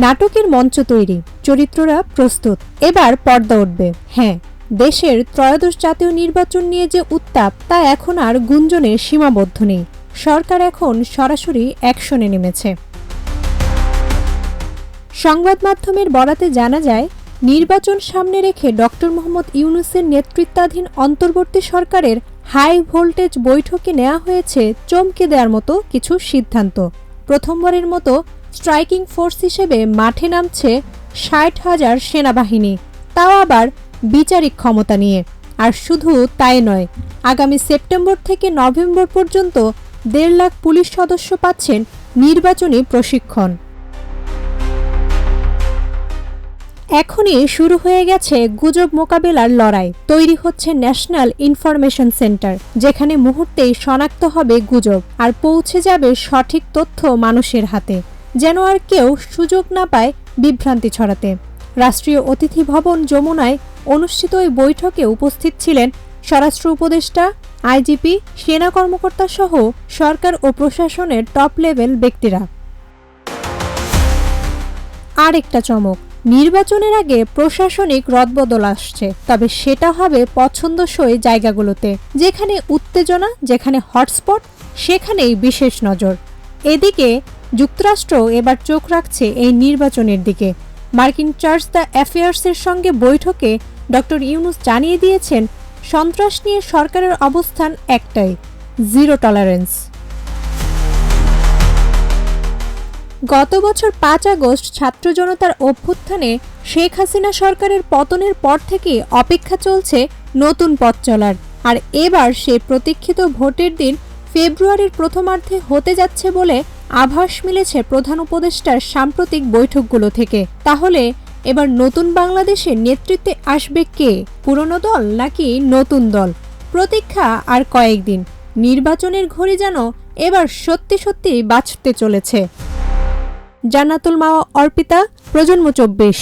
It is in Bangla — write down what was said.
নাটকের মঞ্চ তৈরি, চরিত্ররা প্রস্তুত, এবার পর্দা উঠবে। হ্যাঁ, দেশের ত্রয়োদশ জাতীয় নির্বাচন নিয়ে যে উত্তাপ, তা এখন আর গুঞ্জনের সীমাবদ্ধ নেই। সরকার এখন সরাসরি অ্যাকশনে নেমেছে। সংবাদ মাধ্যমের বরাতে জানা যায়, নির্বাচন সামনে রেখে ডক্টর মোহাম্মদ ইউনূসের নেতৃত্বাধীন অন্তর্বর্তী সরকারের হাই ভোল্টেজ বৈঠকে নেওয়া হয়েছে চমকে দেওয়ার মতো কিছু সিদ্ধান্ত। প্রথমবারের মতো স্ট্রাইকিং ফোর্স হিসেবে মাঠে নামছে ৬০,০০০ সেনাবাহিনী, তাও আবার বিচারিক ক্ষমতা নিয়ে। আর শুধু তাই নয়, আগামী সেপ্টেম্বর থেকে নভেম্বর পর্যন্ত ১.৫ লাখ পুলিশ সদস্য পাচ্ছেন নির্বাচনী প্রশিক্ষণ। এখনই শুরু হয়ে গেছে গুজব মোকাবেলার লড়াই। তৈরি হচ্ছে ন্যাশনাল ইনফরমেশন সেন্টার, যেখানে মুহূর্তেই শনাক্ত হবে গুজব আর পৌঁছে যাবে সঠিক তথ্য মানুষের হাতে, যেন আর কেউ সুযোগ না পায় বিভ্রান্তি ছড়াতে। রাষ্ট্রীয় অতিথি ভবন যমুনায় অনুষ্ঠিত ওই বৈঠকে উপস্থিত ছিলেন স্বরাষ্ট্র উপদেষ্টা, আইজিপি, সেনা কর্মকর্তা সহ সরকার ও প্রশাসনের টপ লেভেল ব্যক্তিরা। আর একটা চমক, নির্বাচনের আগে প্রশাসনিক রদবদল আসছে, তবে সেটা হবে পছন্দসই জায়গাগুলোতে। যেখানে উত্তেজনা, যেখানে হটস্পট, সেখানেই বিশেষ নজর। এদিকে যুক্তরাষ্ট্র এবার চোখ রাখছে এই নির্বাচনের দিকে। মার্কিন চার্জ দ্য অ্যাফেয়ার্সের সঙ্গে বৈঠকে ডক্টর ইউনূস জানিয়ে দিয়েছেন, সন্ত্রাস নিয়ে সরকারের অবস্থান একটাই, জিরো টলারেন্স। গত বছর ৫ আগস্ট ছাত্র জনতার অভ্যুত্থানে শেখ হাসিনা সরকারের পতনের পর থেকে অপেক্ষা চলছে নতুন পথ চলার। আর এবার সেই প্রতীক্ষিত ভোটের দিন ফেব্রুয়ারির প্রথমার্ধে হতে যাচ্ছে বলে আভাস মিলেছে প্রধান উপদেষ্টার সাম্প্রতিক বৈঠকগুলো থেকে। তাহলে এবার নতুন বাংলাদেশের নেতৃত্বে আসবে কে? পুরনো দল নাকি নতুন দল? প্রতীক্ষা আর কয়েকদিন। নির্বাচনের ঘড়ি যেন এবার সত্যি সত্যি বাজতে চলেছে। জান্নাতুল মাওয়া, অর্পিতা, প্রজন্ম ২৪।